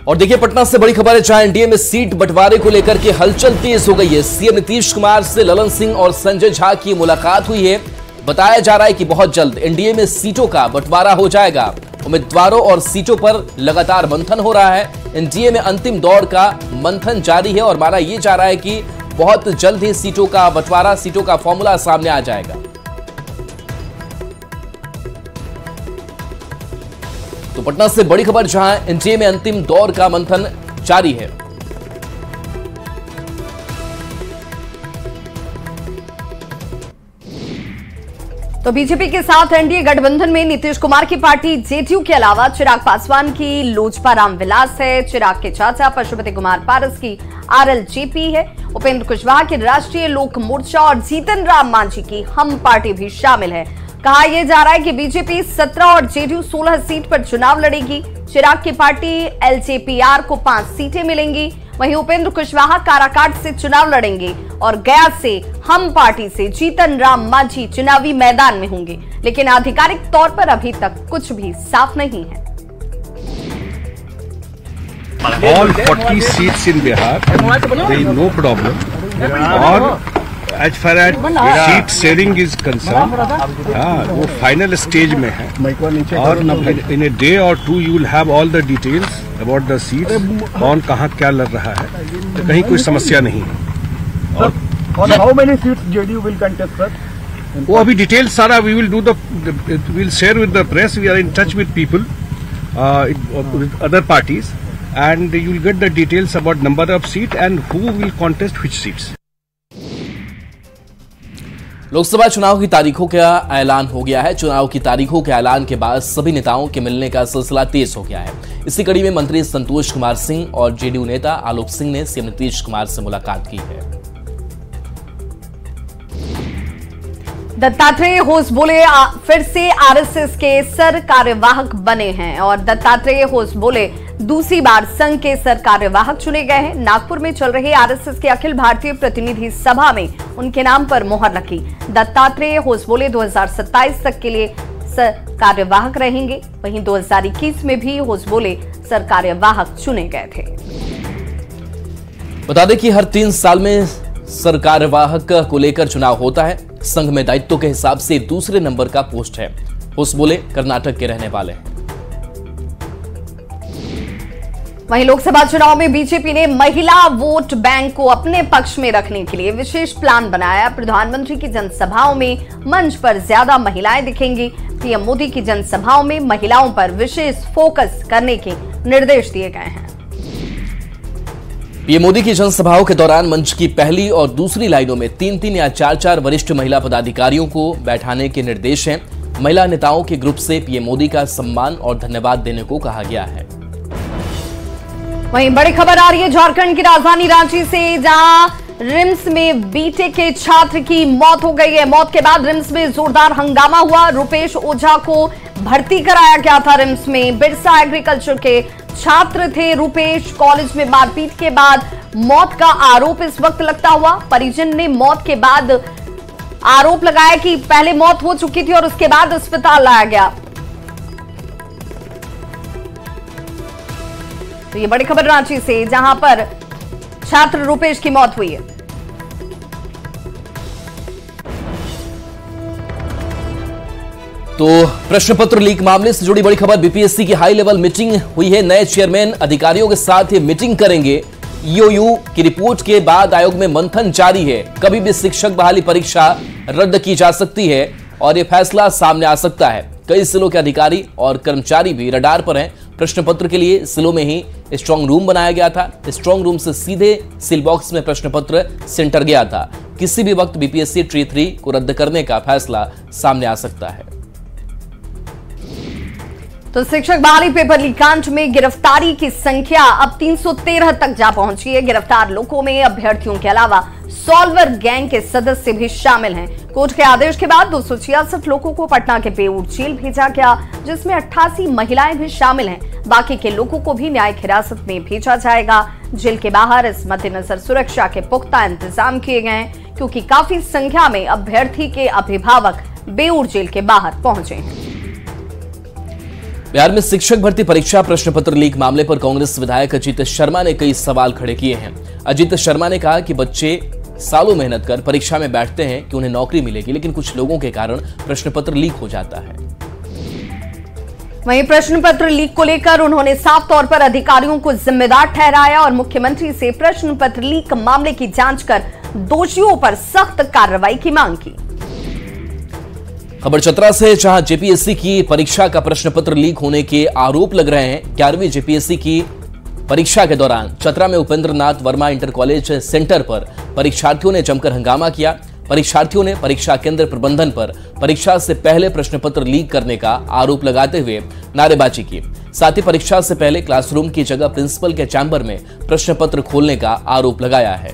और देखिए पटना से बड़ी खबर है, जहां एनडीए में सीट बंटवारे को लेकर के हलचल तेज हो गई है। सीएम नीतीश कुमार से ललन सिंह और संजय झा की मुलाकात हुई है। बताया जा रहा है कि बहुत जल्द एनडीए में सीटों का बंटवारा हो जाएगा। उम्मीदवारों और सीटों पर लगातार मंथन हो रहा है। एनडीए में अंतिम दौर का मंथन जारी है और माना यह जा रहा है कि बहुत जल्द ही सीटों का बंटवारा, सीटों का फॉर्मूला सामने आ जाएगा। तो पटना से बड़ी खबर, जहां एनडीए में अंतिम दौर का मंथन जारी है। तो बीजेपी के साथ एनडीए गठबंधन में नीतीश कुमार की पार्टी जेडीयू के अलावा चिराग पासवान की लोजपा रामविलास है, चिराग के चाचा पशुपति कुमार पारस की आरएलजेपी है, उपेंद्र कुशवाहा की राष्ट्रीय लोक मोर्चा और जीतन राम मांझी की हम पार्टी भी शामिल है। कहा यह जा रहा है कि बीजेपी 17 और जेडीयू 16 सीट पर चुनाव लड़ेगी। चिराग की पार्टी एलजेपीआर को 5 सीटें मिलेंगी। वहीं उपेंद्र कुशवाहा काराकाट से चुनाव लड़ेंगे और गया से हम पार्टी से जीतन राम मांझी चुनावी मैदान में होंगे, लेकिन आधिकारिक तौर पर अभी तक कुछ भी साफ नहीं है। All 40 seats in Bihar, there is no problem. और as far as seat sharing is concerned, वो final stage में है और in a day or two you will have all the details about the seats, कौन कहाँ क्या लड़ रहा है, तो कहीं कोई समस्या नहीं है। और how many seats JDU will contest, sir? वो अभी डिटेल सारा we will share with the press. We are in touch with people, with other parties, and you will get the details about number of seats and who will contest which seats. Lok Sabha चुनाव की तारीखों का ऐलान हो गया है। चुनाव की तारीखों के ऐलान के बाद सभी नेताओं के मिलने का सिलसिला तेज हो गया है। इसी कड़ी में मंत्री संतोष कुमार सिंह और जेडीयू नेता आलोक सिंह ने सीएम नीतीश कुमार से मुलाकात की है। दत्तात्रेय होसबोले फिर से आरएसएस के सर कार्यवाहक बने हैं और दत्तात्रेय होसबोले दूसरी बार संघ के सर कार्यवाहक चुने गए हैं। नागपुर में चल रहे आरएसएस के अखिल भारतीय प्रतिनिधि सभा में उनके नाम पर मोहर लगी। दत्तात्रेय होसबोले 2027 तक के लिए सर कार्यवाहक रहेंगे। वहीं 2021 में भी होसबोले सर कार्यवाहक चुने गए थे। बता दें कि हर 3 साल में सर कार्यवाहक को लेकर चुनाव होता है। संघ में दायित्व के हिसाब से दूसरे नंबर का पोस्ट है। होसबोले कर्नाटक के रहने वाले हैं। वहीं लोकसभा चुनाव में बीजेपी ने महिला वोट बैंक को अपने पक्ष में रखने के लिए विशेष प्लान बनाया। प्रधानमंत्री की जनसभाओं में मंच पर ज्यादा महिलाएं दिखेंगी। पीएम मोदी की जनसभाओं में महिलाओं पर विशेष फोकस करने के निर्देश दिए गए हैं। पीएम मोदी की जनसभाओं के दौरान मंच की पहली और दूसरी लाइनों में 3-3 या 4-4 वरिष्ठ महिला पदाधिकारियों को बैठाने के निर्देश हैं। महिला नेताओं के ग्रुप से पीएम मोदी का सम्मान और धन्यवाद देने को कहा गया है। वहीं बड़ी खबर आ रही है झारखंड की राजधानी रांची से, जहां रिम्स में बीटेक के छात्र की मौत हो गई है। मौत के बाद रिम्स में जोरदार हंगामा हुआ। रुपेश ओझा को भर्ती कराया गया था रिम्स में। बिरसा एग्रीकल्चर के छात्र थे रुपेश। कॉलेज में मारपीट के बाद मौत का आरोप इस वक्त लगता हुआ। परिजन ने मौत के बाद आरोप लगाया कि पहले मौत हो चुकी थी और उसके बाद अस्पताल लाया गया। तो ये बड़ी खबर रांची से, जहां पर छात्र रुपेश की मौत हुई है। तो प्रश्न पत्र लीक मामले से जुड़ी बड़ी खबर, बीपीएससी की हाई लेवल मीटिंग हुई है। नए चेयरमैन अधिकारियों के साथ ये मीटिंग करेंगे। ईओयू की रिपोर्ट के बाद आयोग में मंथन जारी है। कभी भी शिक्षक बहाली परीक्षा रद्द की जा सकती है और यह फैसला सामने आ सकता है। कई जिलों के अधिकारी और कर्मचारी भी रडार पर हैं। प्रश्न पत्र के लिए जिलों में ही स्ट्रांग रूम बनाया गया था। स्ट्रांग रूम से सीधे सील बॉक्स में प्रश्न पत्र सेंटर गया था। किसी भी वक्त बीपीएससी ट्री 3 को रद्द करने का फैसला सामने आ सकता है। तो शिक्षक बहाली पेपर लीक कांड में गिरफ्तारी की संख्या अब 313 तक जा पहुंची है। गिरफ्तार लोगों में अभ्यर्थियों के अलावा सॉल्वर गैंग के सदस्य भी शामिल हैं। कोर्ट के आदेश के बाद 266 लोगों को पटना के बेऊर जेल भेजा गया, जिसमें 88 महिलाएं भी शामिल हैं। बाकी के लोगों को भी न्यायिक हिरासत में भेजा जाएगा। जेल के बाहर इस मद्देनजर सुरक्षा के पुख्ता इंतजाम किए गए हैं, क्योंकि काफी संख्या में अभ्यर्थी के अभिभावक बेऊर जेल के बाहर पहुंचे हैं। बिहार में शिक्षक भर्ती परीक्षा प्रश्न पत्र लीक मामले पर कांग्रेस विधायक अजीत शर्मा ने कई सवाल खड़े किए हैं। अजीत शर्मा ने कहा कि बच्चे सालों मेहनत कर परीक्षा में बैठते हैं कि उन्हें नौकरी मिलेगी, लेकिन कुछ लोगों के कारण प्रश्न पत्र लीक हो जाता है। वहीं प्रश्न पत्र लीक को लेकर उन्होंने साफ तौर पर अधिकारियों को जिम्मेदार ठहराया और मुख्यमंत्री से प्रश्न पत्र लीक मामले की जांच कर दोषियों पर सख्त कार्रवाई की मांग की। खबर चतरा से, जहां जेपीएससी की परीक्षा का प्रश्न पत्र लीक होने के आरोप लग रहे हैं। 11वीं जेपीएससी की परीक्षा के दौरान चतरा में Upendra Nath Verma inter college centre पर परीक्षार्थियों ने जमकर हंगामा किया। परीक्षार्थियों ने परीक्षा केंद्र प्रबंधन पर परीक्षा से पहले प्रश्न पत्र लीक करने का आरोप लगाते हुए नारेबाजी की। साथ ही परीक्षा से पहले क्लासरूम की जगह प्रिंसिपल के चैम्बर में प्रश्न पत्र खोलने का आरोप लगाया है।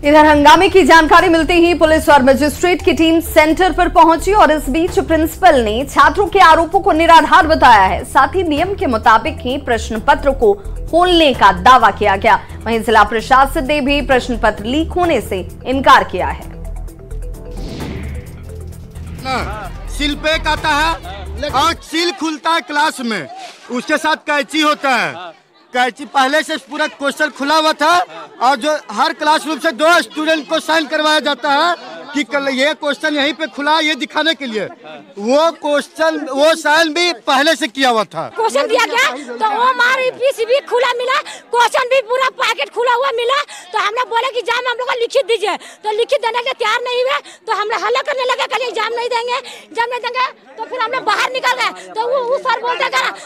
इधर हंगामे की जानकारी मिलते ही पुलिस और मजिस्ट्रेट की टीम सेंटर पर पहुंची और इस बीच प्रिंसिपल ने छात्रों के आरोपों को निराधार बताया है। साथ ही नियम के मुताबिक ही प्रश्न पत्र को खोलने का दावा किया गया। वहीं जिला प्रशासन ने भी प्रश्न पत्र लीक होने से इनकार किया है। सील पैक आता है और सील खुलता है क्लास में, उसके साथ कैंची होता है। कैंची पहले से पूरा क्वेश्चन खुला हुआ था और जो हर क्लासरूम से 2 स्टूडेंट को साइन करवाया जाता है कि ये क्वेश्चन यहीं पे खुला, ये दिखाने के लिए वो साइन भी पहले से किया हुआ था। क्वेश्चन दिया गया तो वो हमारे पीसी भी खुला मिला, क्वेश्चन भी पूरा पैकेट खुला हुआ मिला। तो हमने बोला कि एग्जाम हम लोग को लिखित दीजिए, तो लिखित देने के तैयार नहीं हुए। तो हम हल्ला करने लगे, कल एग्जाम नहीं देंगे, एग्जाम नहीं देंगे। तो फिर हमने बाहर निकल गए तो वो सर बोलते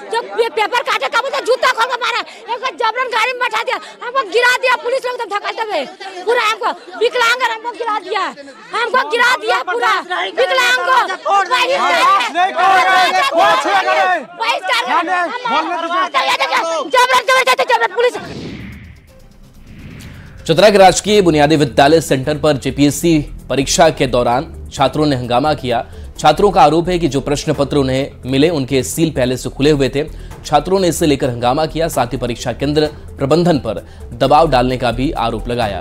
जो पेपर काटे का बोलते जूता खोल के मारा, एक जबरन गाड़ी में बैठा दिया, हमको गिरा दिया। पुलिस लोग तो धक्का दे पूरा हमको विकलांग हमको गिरा दिया, हमको गिरा दिया पूरा विकलांग को। चतरा के राजकीय बुनियादी विद्यालय सेंटर पर जेपीएससी परीक्षा के दौरान छात्रों ने हंगामा किया। छात्रों का आरोप है कि जो प्रश्न पत्र उन्हें मिले उनके सील पहले से खुले हुए थे। छात्रों ने इसे लेकर हंगामा किया। साथ ही परीक्षा केंद्र प्रबंधन पर दबाव डालने का भी आरोप लगाया।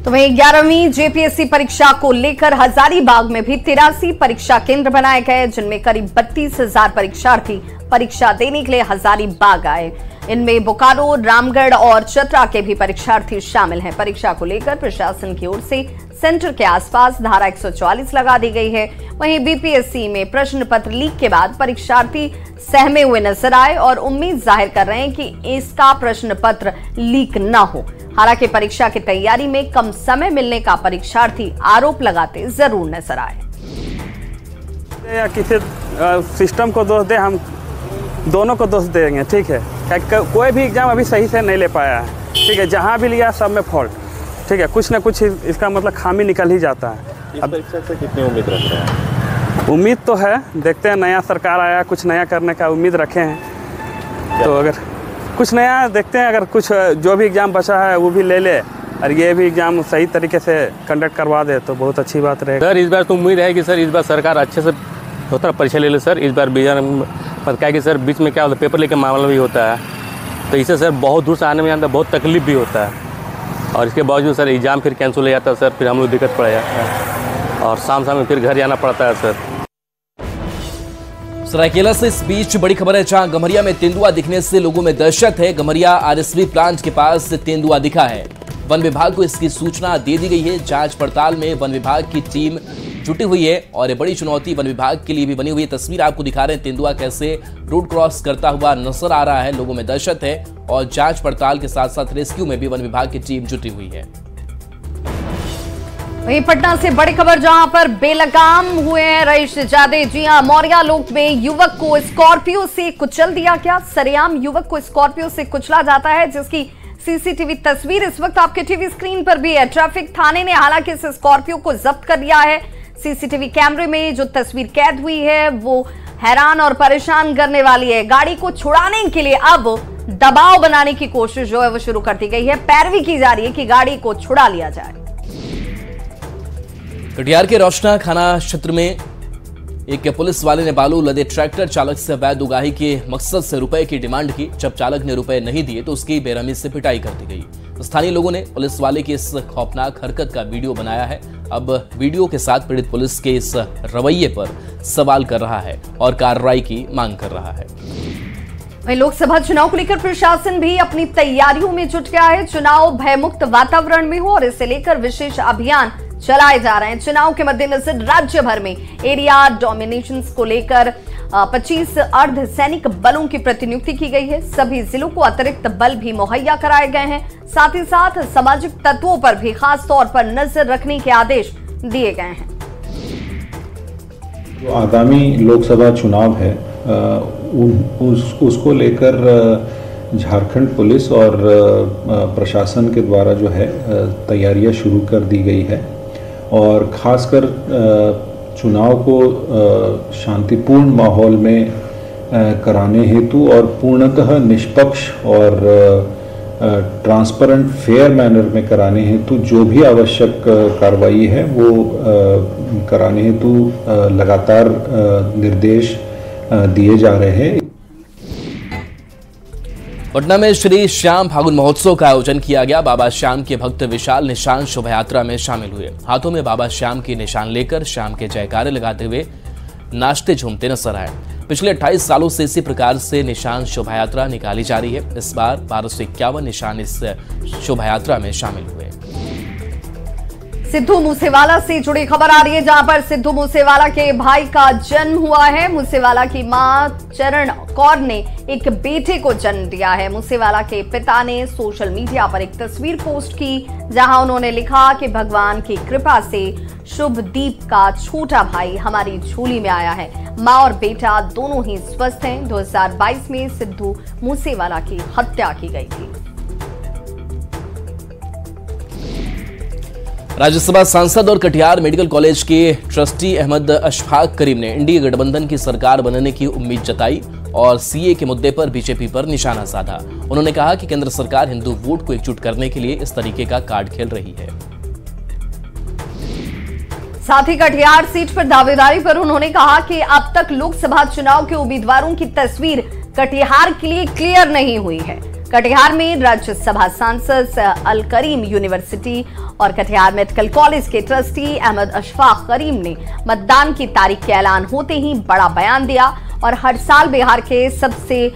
तो वहीं 11वीं जेपीएससी परीक्षा को लेकर हजारीबाग में भी 83 परीक्षा केंद्र बनाए गए, जिनमें करीब 32,000 परीक्षार्थी परीक्षा देने के लिए हजारीबाग आए। इनमें बोकारो, रामगढ़ और चतरा के भी परीक्षार्थी शामिल हैं। परीक्षा को लेकर प्रशासन की ओर से सेंटर के आसपास धारा 144 लगा दी गई है। वहीं बीपीएससी में प्रश्न पत्र लीक के बाद परीक्षार्थी सहमे हुए नजर आए और उम्मीद जाहिर कर रहे हैं कि इसका प्रश्न पत्र लीक न हो। हालांकि परीक्षा की तैयारी में कम समय मिलने का परीक्षार्थी आरोप लगाते जरूर नजर आए। या किसी सिस्टम को दोष दे, हम दोनों को दोष देंगे, ठीक है। कोई भी एग्जाम अभी सही से नहीं ले पाया है, ठीक है। जहां भी लिया सब में फॉल्ट, ठीक है। कुछ ना कुछ इसका मतलब खामी निकल ही जाता है। अब परीक्षा से कितनी उम्मीद रख रहे हैं? उम्मीद तो है, देखते हैं, नया सरकार आया, कुछ नया करने का उम्मीद रखे हैं। तो अगर कुछ नया देखते हैं, अगर कुछ जो भी एग्ज़ाम बचा है वो भी ले ले और ये भी एग्ज़ाम सही तरीके से कंडक्ट करवा दे तो बहुत अच्छी बात रहेगी। सर इस बार तो उम्मीद है कि सर इस बार सरकार अच्छे से होता परीक्षा ले ले सर। इस बार पर क्या कि सर बीच में क्या होता है, पेपर लेके मामला भी होता है, तो इससे सर बहुत दूर से आने में आता बहुत तकलीफ भी होता है। और इसके बावजूद सर एग्ज़ाम फिर कैंसिल हो जाता है सर, फिर हम लोग दिक्कत पड़ जाता है और शाम में फिर घर जाना पड़ता है सर। सरायकेला से इस बीच बड़ी खबर है, जहां गम्हरिया में तेंदुआ दिखने से लोगों में दहशत है। गम्हरिया आरएसवी प्लांट के पास तेंदुआ दिखा है। वन विभाग को इसकी सूचना दे दी गई है। जांच पड़ताल में वन विभाग की टीम जुटी हुई है और ये बड़ी चुनौती वन विभाग के लिए भी बनी हुई है। तस्वीर आपको दिखा रहे हैं, तेंदुआ कैसे रोड क्रॉस करता हुआ नजर आ रहा है। लोगों में दहशत है और जांच पड़ताल के साथ साथ रेस्क्यू में भी वन विभाग की टीम जुटी हुई है। वहीं पटना से बड़ी खबर, जहां पर बेलगाम हुए हैं रईसजादे। जी हां, मौर्या लोक में युवक को स्कॉर्पियो से कुचल दिया गया। सरेआम युवक को स्कॉर्पियो से कुचला जाता है, जिसकी सीसीटीवी तस्वीर इस वक्त आपके टीवी स्क्रीन पर भी है। ट्रैफिक थाने ने हालांकि इस स्कॉर्पियो को जब्त कर लिया है। सीसीटीवी कैमरे में जो तस्वीर कैद हुई है वो हैरान और परेशान करने वाली है। गाड़ी को छुड़ाने के लिए अब दबाव बनाने की कोशिश जो है वो शुरू कर दी गई है। पैरवी की जा रही है कि गाड़ी को छुड़ा लिया जाए। कटिहार के रोशना थाना क्षेत्र में एक पुलिस वाले ने बालू लदे ट्रैक्टर चालक से अवैध उगाही के मकसद से रुपए की डिमांड की। जब चालक ने रुपए नहीं दिए तो उसकी बेरहमी से पिटाई कर दी गई। स्थानीय लोगों ने पुलिस वाले की इस खौफनाक हरकत का वीडियो बनाया है। अब वीडियो के साथ पीड़ित पुलिस के इस रवैये पर सवाल कर रहा है और कार्रवाई की मांग कर रहा है। वहीं लोकसभा चुनाव को लेकर प्रशासन भी अपनी तैयारियों में जुट गया है। चुनाव भयमुक्त वातावरण में हो और इसे लेकर विशेष अभियान चलाए जा रहे हैं। चुनाव के मद्देनजर राज्य भर में एरिया डोमिनेशन को लेकर 25 अर्धसैनिक बलों की प्रतिनियुक्ति की गई है। सभी जिलों को अतिरिक्त बल भी मुहैया कराए गए हैं। साथ ही साथ सामाजिक तत्वों पर भी खास तौर पर नजर रखने के आदेश दिए गए हैं। जो आगामी लोकसभा चुनाव है उसको लेकर झारखंड पुलिस और प्रशासन के द्वारा जो है तैयारियां शुरू कर दी गई है और खासकर चुनाव को शांतिपूर्ण माहौल में कराने हेतु और पूर्णतः निष्पक्ष और ट्रांसपेरेंट फेयर मैनर में कराने हेतु जो भी आवश्यक कार्रवाई है वो कराने हेतु लगातार निर्देश दिए जा रहे हैं। पटना में श्री श्याम फागुन महोत्सव का आयोजन किया गया। बाबा श्याम के भक्त विशाल निशान शोभा यात्रा में शामिल हुए। हाथों में बाबा श्याम के निशान लेकर श्याम के जयकारे लगाते हुए नाचते झूमते नजर आए। पिछले 28 सालों से इसी प्रकार से निशान शोभा यात्रा निकाली जा रही है। इस बार 1251 निशान इस शोभा यात्रा में शामिल हुए। सिद्धू मूसेवाला से जुड़ी खबर आ रही है, जहां पर सिद्धू मूसेवाला के भाई का जन्म हुआ है। मूसेवाला की मां चरण कौर ने एक बेटे को जन्म दिया है। मूसेवाला के पिता ने सोशल मीडिया पर एक तस्वीर पोस्ट की, जहां उन्होंने लिखा कि भगवान की कृपा से शुभदीप का छोटा भाई हमारी झोली में आया है। मां और बेटा दोनों ही स्वस्थ हैं। 2022 में सिद्धू मूसेवाला की हत्या की गई थी। राज्यसभा सांसद और कटिहार मेडिकल कॉलेज के ट्रस्टी अहमद अशफाक करीम ने इंडिया गठबंधन की सरकार बनने की उम्मीद जताई और सीए के मुद्दे पर बीजेपी पर निशाना साधा। उन्होंने कहा कि केंद्र सरकार हिंदू वोट को एकजुट करने के लिए इस तरीके का कार्ड खेल रही है। साथ ही कटिहार सीट पर दावेदारी पर उन्होंने कहा कि अब तक लोकसभा चुनाव के उम्मीदवारों की तस्वीर कटिहार के लिए क्लियर नहीं हुई है। कटिहार में राज्यसभा सांसद अल करीम यूनिवर्सिटी और कटिहार मेडिकल कॉलेज के ट्रस्टी अहमद अशफाक करीम ने मतदान की तारीख के ऐलान होते ही बड़ा बयान दिया और हर साल बिहार के सबसे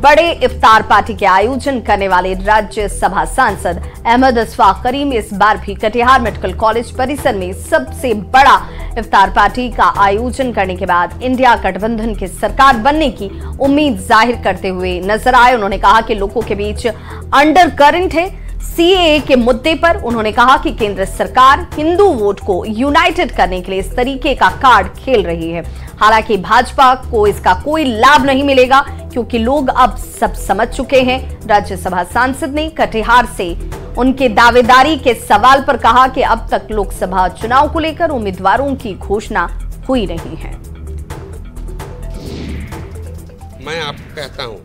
बड़े इफ्तार पार्टी के आयोजन करने वाले राज्यसभा सांसद अहमद अशफाक करीम इस बार भी कटिहार मेडिकल कॉलेज परिसर में सबसे बड़ा इफ्तार पार्टी का आयोजन करने के बाद इंडिया गठबंधन की सरकार बनने की उम्मीद जाहिर करते हुए नजर आए। उन्होंने कहा कि लोगों के बीच अंडर करंट है सीएए के मुद्दे पर। उन्होंने कहा कि केंद्र सरकार हिंदू वोट को यूनाइटेड करने के लिए इस तरीके का कार्ड खेल रही है। हालांकि भाजपा को इसका कोई लाभ नहीं मिलेगा क्योंकि लोग अब सब समझ चुके हैं। राज्यसभा सांसद ने कटिहार से उनके दावेदारी के सवाल पर कहा कि अब तक लोकसभा चुनाव को लेकर उम्मीदवारों की घोषणा हुई नहीं है। मैं आपको कहता हूं,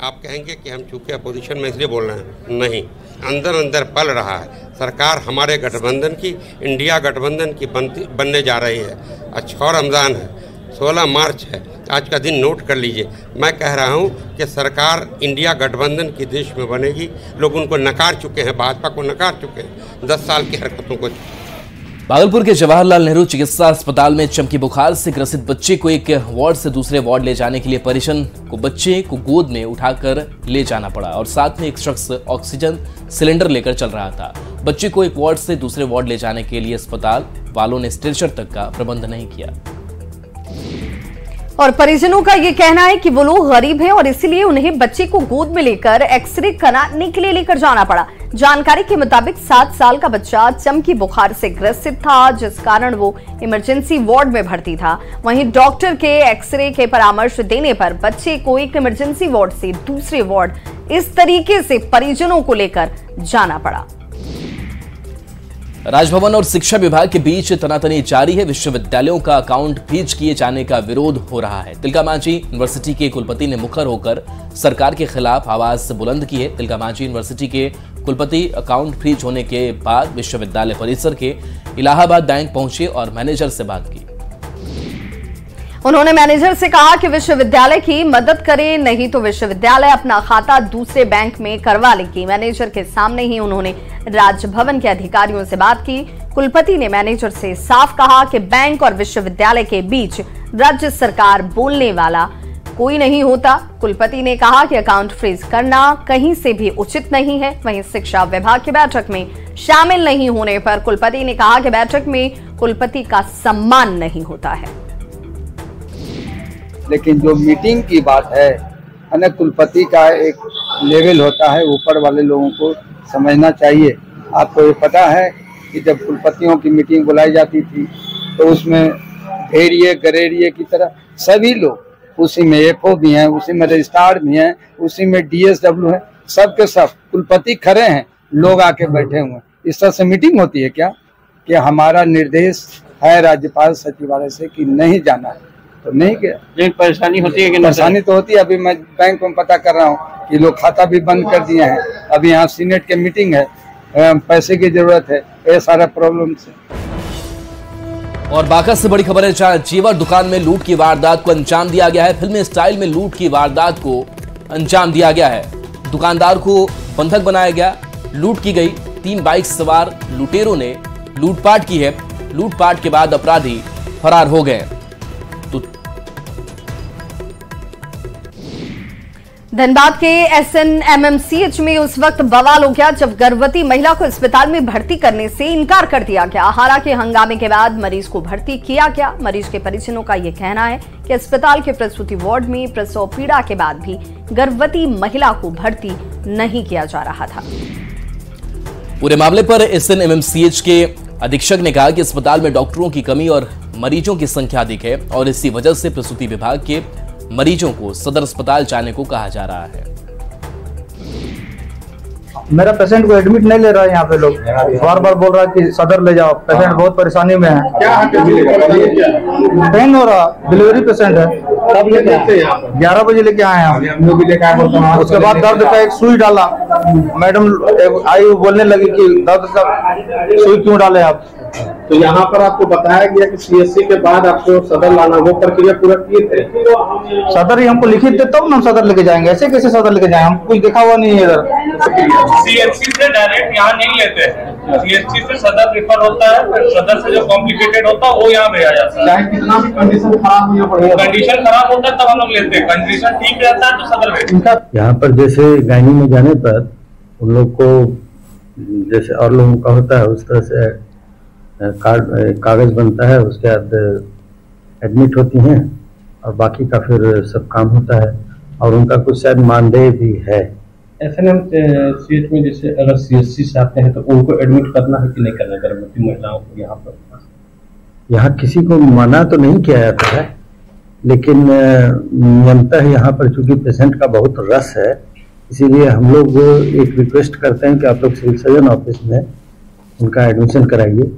आप कहेंगे कि हम चूंकि अपोजिशन में इसलिए बोल रहे हैं, नहीं, अंदर अंदर पल रहा है। सरकार हमारे गठबंधन की, इंडिया गठबंधन की बनने जा रही है। अच्छा रमज़ान है, 16 मार्च है, आज का दिन नोट कर लीजिए। मैं कह रहा हूं कि सरकार इंडिया गठबंधन की देश में बनेगी। लोग उनको नकार चुके हैं, भाजपा को नकार चुके हैं 10 साल की हरकतों को। भागलपुर के जवाहरलाल नेहरू चिकित्सा अस्पताल में चमकी बुखार से ग्रसित बच्चे को एक वार्ड से दूसरे वार्ड ले जाने के लिए परिजन को बच्चे को गोद में उठाकर ले जाना पड़ा और साथ में एक शख्स ऑक्सीजन सिलेंडर लेकर चल रहा था। बच्चे को एक वार्ड से दूसरे वार्ड ले जाने के लिए अस्पताल वालों ने स्ट्रेचर तक का प्रबंध नहीं किया और परिजनों का यह कहना है कि वो लोग गरीब हैं और इसलिए उन्हें बच्चे को गोद में लेकर एक्सरे कराने के लिए लेकर जाना पड़ा। जानकारी के मुताबिक 7 साल का बच्चा चमकी बुखार से ग्रसित था, जिस कारण वो इमरजेंसी वार्ड में भर्ती था। वहीं डॉक्टर के एक्सरे के परामर्श देने पर बच्चे को एक इमरजेंसी वार्ड से दूसरे वार्ड इस तरीके से परिजनों को लेकर जाना पड़ा। राजभवन और शिक्षा विभाग के बीच तनातनी जारी है। विश्वविद्यालयों का अकाउंट फ्रीज किए जाने का विरोध हो रहा है। तिलकामांझी यूनिवर्सिटी के कुलपति ने मुखर होकर सरकार के खिलाफ आवाज बुलंद की है। तिलकामांझी यूनिवर्सिटी के कुलपति अकाउंट फ्रीज होने के बाद विश्वविद्यालय परिसर के इलाहाबाद बैंक पहुंचे और मैनेजर से बात की। उन्होंने मैनेजर से कहा कि विश्वविद्यालय की मदद करे, नहीं तो विश्वविद्यालय अपना खाता दूसरे बैंक में करवा लेगी। मैनेजर के सामने ही उन्होंने राजभवन के अधिकारियों से बात की। कुलपति ने मैनेजर से साफ कहा कि बैंक और विश्वविद्यालय के बीच राज्य सरकार बोलने वाला कोई नहीं होता। कुलपति ने कहा कि अकाउंट फ्रीज करना कहीं से भी उचित नहीं है। वहीं शिक्षा विभाग की बैठक में शामिल नहीं होने पर कुलपति ने कहा कि बैठक में कुलपति का सम्मान नहीं होता है। लेकिन जो मीटिंग की बात है ना, कुलपति का एक लेवल होता है, ऊपर वाले लोगों को समझना चाहिए। आपको ये पता है कि जब कुलपतियों की मीटिंग बुलाई जाती थी तो उसमें भेड़िए गरेड़िए की तरह सभी लोग, उसी में एफओ भी हैं, उसी में रजिस्ट्रार भी हैं, उसी में डीएसडब्ल्यू है, सब के सब कुलपति खड़े हैं, लोग आके बैठे हुए हैं। इस तरह से मीटिंग होती है क्या? कि हमारा निर्देश है राज्यपाल सचिवालय से कि नहीं जाना है, तो नहीं गया। एक परेशानी होती है कि परेशानी तो होती है। अभी मैं बैंक में पता कर रहा हूँ कि लोग खाता भी बंद कर दिए हैं। अभी यहाँ सीनेट की मीटिंग है, पैसे की जरूरत है, ये सारा प्रॉब्लम से। और बांका से बड़ी खबर है, जेवर दुकान में लूट की वारदात को अंजाम दिया गया है। फिल्मी स्टाइल में लूट की वारदात को अंजाम दिया गया है। दुकानदार को बंधक बनाया गया, लूट की गई। 3 बाइक सवार लुटेरों ने लूटपाट की है। लूटपाट के बाद अपराधी फरार हो गए। धनबाद के SNMMCH में उस वक्त बवाल हो गया जब गर्भवती महिला को अस्पताल में भर्ती करने से इनकार कर दिया गया। हालांकि हंगामे के बाद मरीज को भर्ती किया गया। मरीज के परिजनों का यह कहना है कि अस्पताल के प्रसूति वार्ड में प्रसव पीड़ा के बाद भी गर्भवती महिला को भर्ती नहीं किया जा रहा था। पूरे मामले पर SNMMCH के अधीक्षक ने कहा कि अस्पताल में डॉक्टरों की कमी और मरीजों की संख्या अधिक है और इसी वजह से प्रसूति विभाग के मरीजों को सदर अस्पताल जाने को कहा जा रहा है। मेरा पेशेंट को एडमिट नहीं ले रहा है। यहाँ पे लोग बार बार बोल रहा है कि सदर ले जाओ, पेशेंट बहुत परेशानी में है। पेन हो रहा, डिलीवरी पेशेंट है। 11 बजे लेके आए हैं। उसके बाद दर्द का एक सुई डाला। मैडम आई बोलने लगी कि दर्द का सुई क्यों डाले आप? तो यहाँ पर आपको बताया गया कि CSC के बाद आपको सदर लाना, वो प्रक्रिया पूरा किए थे? सदर ही हमको लिखित दे तब हम सदर लेके जाएंगे। ऐसे कैसे सदर लेके जाएंगे? हम कुछ देखा हुआ नहीं है इधर। CSC से डायरेक्ट यहाँ नहीं लेते हैं। CSC से सदर रिफर होता है, फिर सदर से जो कॉम्प्लिकेटेड होता है वो यहाँ भेजा जाता है। चाहे कितना भी कंडीशन खराब हो पड़ेगा, कंडीशन खराब होता है तब हम लोग लेते हैं। कंडीशन ठीक रहता है तो सदर भेजते हैं। यहाँ पर जैसे गायनी में जाने पर उन लोग को जैसे और लोगों का होता है उस तरह से कागज बनता है, उसके बाद एडमिट होती हैं और बाकी का फिर सब काम होता है और उनका कुछ शायद मानदेय भी है। SNMCH में जैसे अगर CSC से आते हैं तो उनको एडमिट करना है कि नहीं करना गर्भवती महिलाओं को? यहाँ पर यहाँ किसी को मना तो नहीं किया जाता है, लेकिन नियमतः यहाँ पर चूंकि पेशेंट का बहुत रस है, इसीलिए हम लोग एक रिक्वेस्ट करते हैं कि आप लोग सिविल सर्जन ऑफिस में उनका एडमिशन कराइए।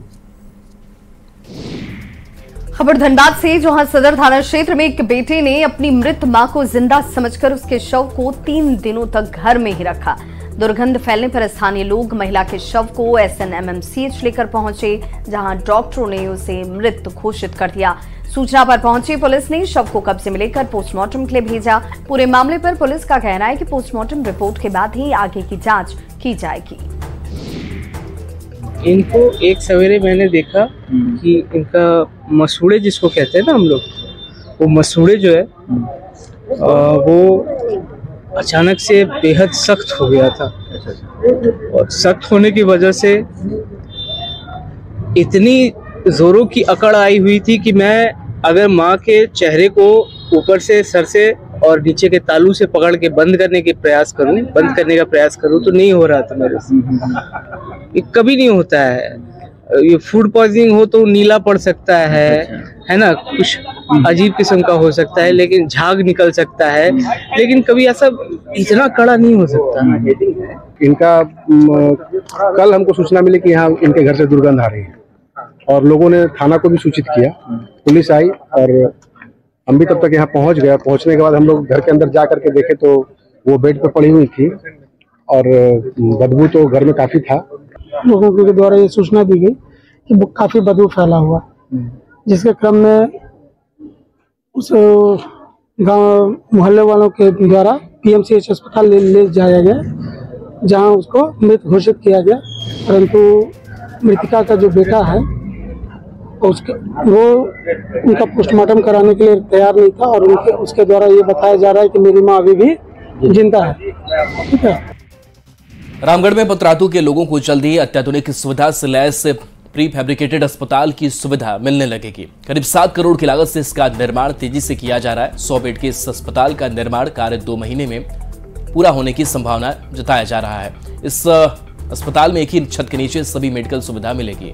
खबर धनबाद से, जहां सदर थाना क्षेत्र में एक बेटे ने अपनी मृत मां को जिंदा समझकर उसके शव को 3 दिनों तक घर में ही रखा। दुर्गंध फैलने पर स्थानीय लोग महिला के शव को SNMMCH लेकर पहुंचे, जहां डॉक्टरों ने उसे मृत घोषित कर दिया। सूचना पर पहुंची पुलिस ने शव को कब्जे में लेकर पोस्टमार्टम के लिए भेजा। पूरे मामले पर पुलिस का कहना है कि पोस्टमार्टम रिपोर्ट के बाद ही आगे की जांच की जाएगी। इनको एक सवेरे मैंने देखा कि इनका मसूड़े जिसको कहते हैं ना हम लोग, वो मसूड़े जो है वो अचानक से बेहद सख्त हो गया था और सख्त होने की वजह से इतनी जोरों की अकड़ आई हुई थी कि मैं अगर माँ के चेहरे को ऊपर से सर से और नीचे के तालू से पकड़ के बंद करने का प्रयास करूं तो नहीं हो रहा था मेरे से। ये कभी नहीं होता है। ये फूड पॉइजनिंग हो तो नीला पड़ सकता है ना, कुछ अजीब किस्म का हो सकता है, लेकिन झाग निकल सकता है, लेकिन कभी ऐसा इतना कड़ा नहीं हो सकता। इनका कल हमको सूचना मिली कि यहाँ इनके घर से दुर्गंध आ रही है और लोगों ने थाना को भी सूचित किया। पुलिस आई और हम भी तब तक यहाँ पहुँच गया। पहुँचने के बाद हम लोग घर के अंदर जा करके देखे तो वो बेड पे पड़ी हुई थी और बदबू तो घर में काफी था। लोगों के द्वारा ये सूचना दी गई कि काफी बदबू फैला हुआ, जिसके क्रम में उस गांव मोहल्ले वालों के द्वारा पीएमसीएच अस्पताल ले जाया गया, जहां उसको मृत घोषित किया गया। परंतु मृतिका का जो बेटा है वो उनका पोस्टमार्टम कराने के लिए तैयार नहीं था और उसके द्वारा ये बताया जा रहा है कि मेरी माँ अभी भी जिंदा है। ठीक है। रामगढ़ में पतरातू के लोगों को जल्द ही अत्याधुनिक सुविधा से लैस प्री फैब्रिकेटेड अस्पताल की सुविधा मिलने लगेगी। करीब 7 करोड़ की लागत से इसका निर्माण तेजी से किया जा रहा है। 100 बेड के इस अस्पताल का निर्माण कार्य 2 महीने में पूरा होने की संभावना जताया जा रहा है। इस अस्पताल में एक ही छत के नीचे सभी मेडिकल सुविधा मिलेगी।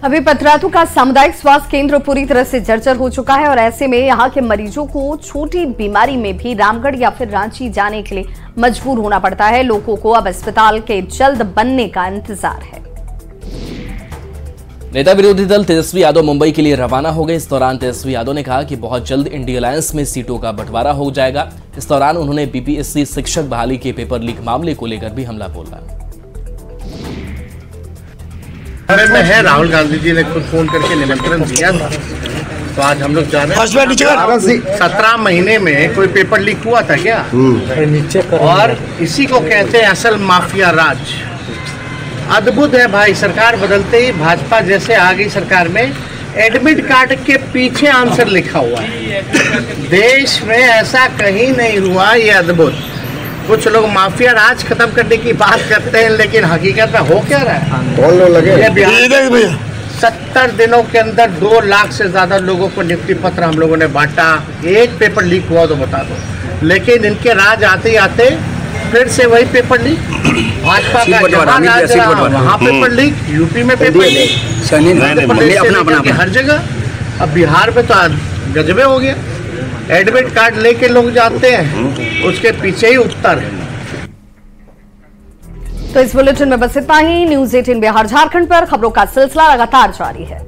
अभी पतरातू का सामुदायिक स्वास्थ्य केंद्र पूरी तरह से जर्जर हो चुका है और ऐसे में यहाँ के मरीजों को छोटी बीमारी में भी रामगढ़ या फिर रांची जाने के लिए मजबूर होना पड़ता है। लोगों को अब अस्पताल के जल्द बनने का इंतजार है। नेता विरोधी दल तेजस्वी यादव मुंबई के लिए रवाना हो गए। इस दौरान तेजस्वी यादव ने कहा कि बहुत जल्द इंडिया अलायंस में सीटों का बंटवारा हो जाएगा। इस दौरान उन्होंने बीपीएससी शिक्षक बहाली के पेपर लीक मामले को लेकर भी हमला बोला। में है, राहुल गांधी जी ने खुद फोन करके निमंत्रण दिया था, तो आज हम लोग जा रहे हैं। 17 महीने में कोई पेपर लीक हुआ था क्या? और इसी को कहते हैं असल माफिया राज। अद्भुत है भाई, सरकार बदलते ही भाजपा जैसे आ गई सरकार में, एडमिट कार्ड के पीछे आंसर लिखा हुआ है। देश में ऐसा कहीं नहीं हुआ, ये अद्भुत। कुछ लोग माफिया राज खत्म करने की बात करते हैं, लेकिन हकीकत में हो क्या रहा है? कौन लोग लगे? 70 दिनों के अंदर 2 लाख से ज्यादा लोगों को नियुक्ति पत्र हम लोगों ने बांटा। एक पेपर लीक हुआ तो बता दो। लेकिन इनके राज आते ही आते फिर से वही पेपर लीक। भाजपा का वहाँ पेपर लीक, यूपी में पेपर लीक, हर जगह। अब बिहार में तो गजबे हो गया। एडमिट कार्ड लेके लोग जाते हैं, उसके पीछे ही उत्तर है। तो इस बुलेटिन में बस इतना ही। न्यूज़ 18 बिहार झारखंड पर खबरों का सिलसिला लगातार जारी है।